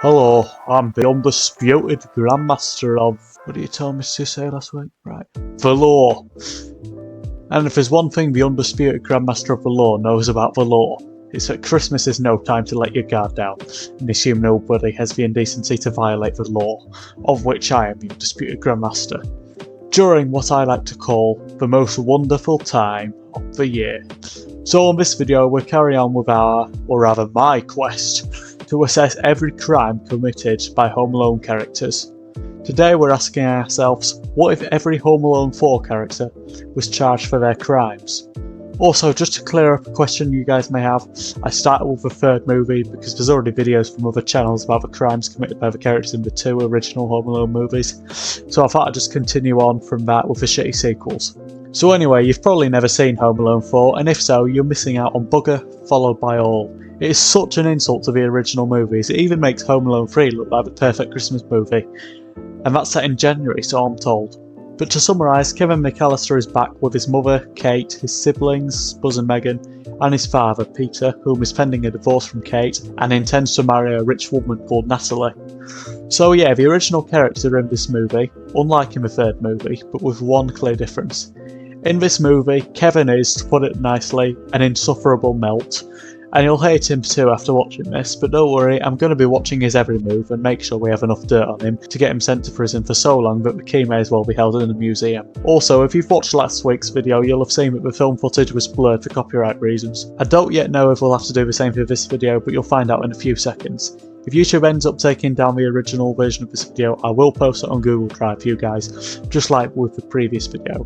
Hello, I'm the undisputed grandmaster of... What did you tell me to say last week? Right. Velour. And if there's one thing the undisputed grandmaster of Velour knows about Velour, it's that Christmas is no time to let your guard down and assume nobody has the indecency to violate the law, of which I am the undisputed grandmaster, during what I like to call the most wonderful time of the year. So on this video we'll carry on with our, or rather my quest, to assess every crime committed by Home Alone characters. Today we're asking ourselves, what if every Home Alone 4 character was charged for their crimes? Also, just to clear up a question you guys may have, I started with the third movie because there's already videos from other channels about the crimes committed by the characters in the two original Home Alone movies, so I thought I'd just continue on from that with the shitty sequels. So anyway, you've probably never seen Home Alone 4, and if so, you're missing out on Bugger followed by all. It is such an insult to the original movies, it even makes Home Alone 3 look like the perfect Christmas movie. And that's set in January, so I'm told. But to summarise, Kevin McAllister is back with his mother, Kate, his siblings, Buzz and Megan, and his father, Peter, whom is pending a divorce from Kate and intends to marry a rich woman called Natalie. So yeah, the original characters are in this movie, unlike in the third movie, but with one clear difference. In this movie, Kevin is, to put it nicely, an insufferable melt. And you'll hate him too after watching this, but don't worry, I'm going to be watching his every move and make sure we have enough dirt on him to get him sent to prison for so long that the key may as well be held in a museum. Also, if you've watched last week's video, you'll have seen that the film footage was blurred for copyright reasons. I don't yet know if we'll have to do the same for this video, but you'll find out in a few seconds. If YouTube ends up taking down the original version of this video, I will post it on Google Drive for you guys, just like with the previous video.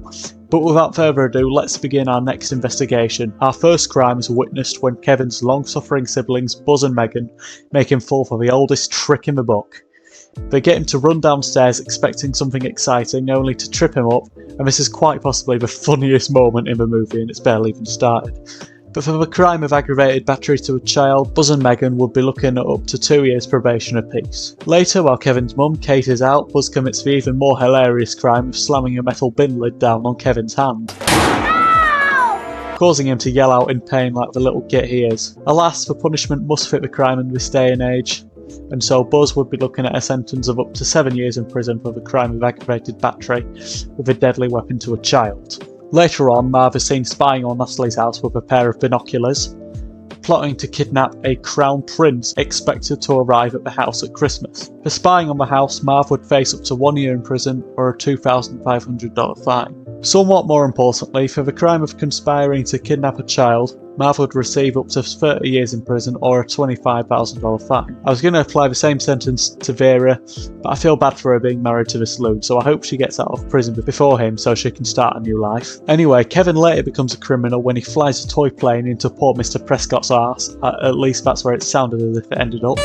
But without further ado, let's begin our next investigation. Our first crime is witnessed when Kevin's long-suffering siblings, Buzz and Megan, make him fall for the oldest trick in the book. They get him to run downstairs expecting something exciting, only to trip him up, and this is quite possibly the funniest moment in the movie and it's barely even started. But for the crime of aggravated battery to a child, Buzz and Megan would be looking at up to 2 years probation apiece. Later, while Kevin's mum, Kate, is out, Buzz commits the even more hilarious crime of slamming a metal bin lid down on Kevin's hand, causing him to yell out in pain like the little git he is. Alas, the punishment must fit the crime in this day and age, and so Buzz would be looking at a sentence of up to 7 years in prison for the crime of aggravated battery with a deadly weapon to a child. Later on, Marv is seen spying on Natalie's house with a pair of binoculars, plotting to kidnap a crown prince expected to arrive at the house at Christmas. For spying on the house, Marv would face up to 1 year in prison or a $2,500 fine. Somewhat more importantly, for the crime of conspiring to kidnap a child, Marv would receive up to 30 years in prison or a $25,000 fine. I was going to apply the same sentence to Vera, but I feel bad for her being married to this loon, so I hope she gets out of prison before him so she can start a new life. Anyway, Kevin later becomes a criminal when he flies a toy plane into poor Mr. Prescott's arse. At least that's where it sounded as if it ended up.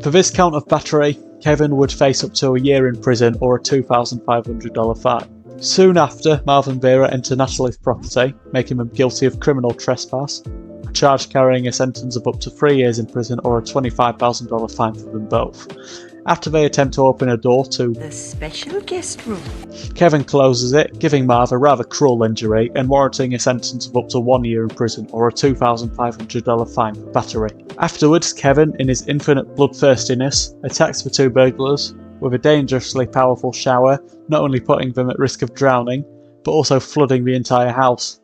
For this count of battery, Kevin would face up to a year in prison or a $2,500 fine. Soon after, Marv and Vera enter Natalie's property, making them guilty of criminal trespass, a charge carrying a sentence of up to 3 years in prison or a $25,000 fine for them both. After they attempt to open a door to the special guest room, Kevin closes it, giving Marv a rather cruel injury and warranting a sentence of up to 1 year in prison or a $2,500 fine for battery. Afterwards, Kevin, in his infinite bloodthirstiness, attacks the two burglars with a dangerously powerful shower, not only putting them at risk of drowning, but also flooding the entire house.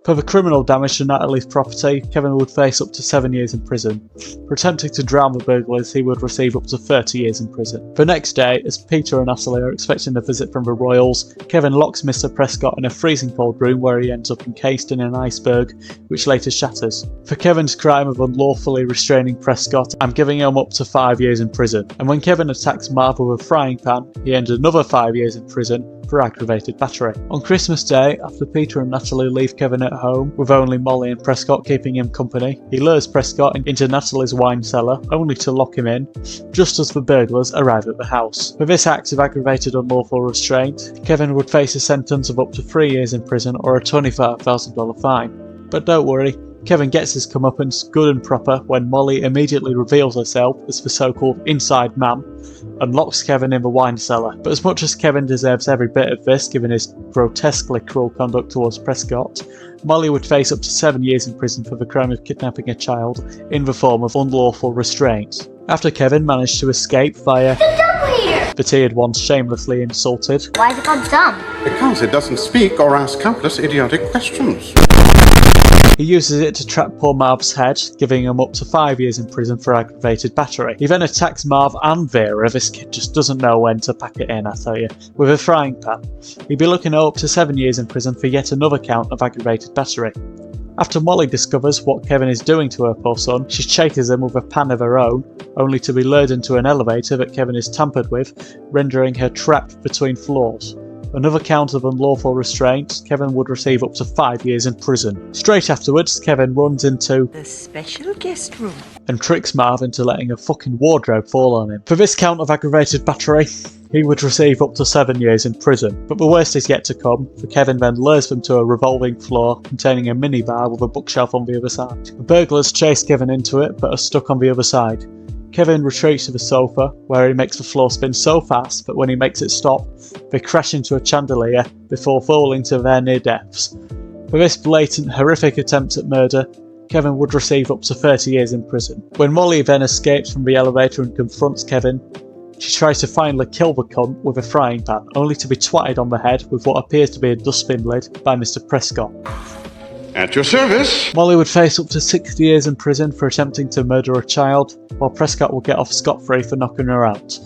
For the criminal damage to Natalie's property, Kevin would face up to 7 years in prison. For attempting to drown the burglars, he would receive up to 30 years in prison. The next day, as Peter and Natalie are expecting a visit from the royals, Kevin locks Mr. Prescott in a freezing cold room where he ends up encased in an iceberg, which later shatters. For Kevin's crime of unlawfully restraining Prescott, I'm giving him up to 5 years in prison. And when Kevin attacks Marv with a frying pan, he ends another 5 years in prison for aggravated battery. On Christmas Day, after Peter and Natalie leave Kevin at home, with only Molly and Prescott keeping him company, he lures Prescott into Natalie's wine cellar, only to lock him in, just as the burglars arrive at the house. For this act of aggravated unlawful restraint, Kevin would face a sentence of up to 3 years in prison or a $25,000 fine. But don't worry, Kevin gets his comeuppance good and proper when Molly immediately reveals herself as the so-called inside man and locks Kevin in the wine cellar. But as much as Kevin deserves every bit of this, given his grotesquely cruel conduct towards Prescott, Molly would face up to 7 years in prison for the crime of kidnapping a child in the form of unlawful restraint. After Kevin managed to escape via that he had once shamelessly insulted. Why is it called dumb? Because it doesn't speak or ask countless idiotic questions. He uses it to trap poor Marv's head, giving him up to 5 years in prison for aggravated battery. He then attacks Marv and Vera. This kid just doesn't know when to pack it in, I tell you, with a frying pan. He'd be looking at up to 7 years in prison for yet another count of aggravated battery. After Molly discovers what Kevin is doing to her poor son, she chases him with a pan of her own, only to be lured into an elevator that Kevin is tampered with, rendering her trapped between floors. Another count of unlawful restraint, Kevin would receive up to 5 years in prison. Straight afterwards, Kevin runs into The special guest room. and tricks Marv into letting a fucking wardrobe fall on him. For this count of aggravated battery, he would receive up to 7 years in prison. But the worst is yet to come, for Kevin then lures them to a revolving floor containing a minibar with a bookshelf on the other side. The burglars chase Kevin into it, but are stuck on the other side. Kevin retreats to the sofa, where he makes the floor spin so fast that when he makes it stop, they crash into a chandelier before falling to their near deaths. For this blatant, horrific attempt at murder, Kevin would receive up to 30 years in prison. When Molly then escapes from the elevator and confronts Kevin, she tries to finally kill the cunt with a frying pan, only to be twatted on the head with what appears to be a dustbin lid by Mr. Prescott. At your service. Molly would face up to 60 years in prison for attempting to murder a child, while Prescott will get off scot-free for knocking her out.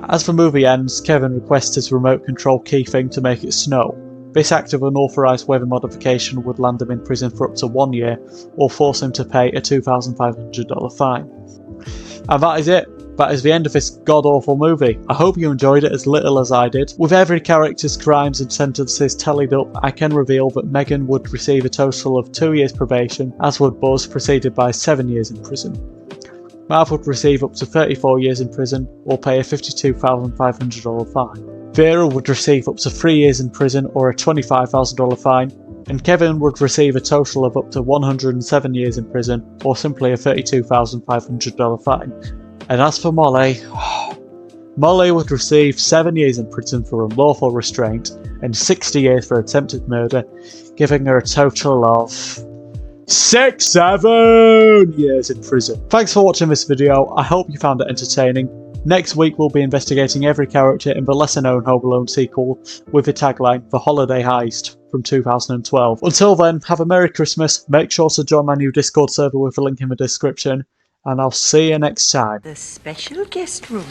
As the movie ends, Kevin requests his remote control key thing to make it snow. This act of unauthorised weather modification would land him in prison for up to 1 year, or force him to pay a $2,500 fine. And that is it. That is the end of this god-awful movie. I hope you enjoyed it as little as I did. With every character's crimes and sentences tallied up, I can reveal that Megan would receive a total of 2 years probation, as would Buzz, preceded by 7 years in prison. Marv would receive up to 34 years in prison, or pay a $52,500 fine. Vera would receive up to 3 years in prison, or a $25,000 fine. And Kevin would receive a total of up to 107 years in prison, or simply a $32,500 fine. And as for Molly, Molly would receive 7 years in prison for unlawful restraint and 60 years for attempted murder, giving her a total of 7 years in prison. Thanks for watching this video. I hope you found it entertaining. Next week we'll be investigating every character in the lesser known Home Alone sequel with the tagline The Holiday Heist from 2012. Until then, have a Merry Christmas, make sure to join my new Discord server with a link in the description, and I'll see you next time. The special guest room.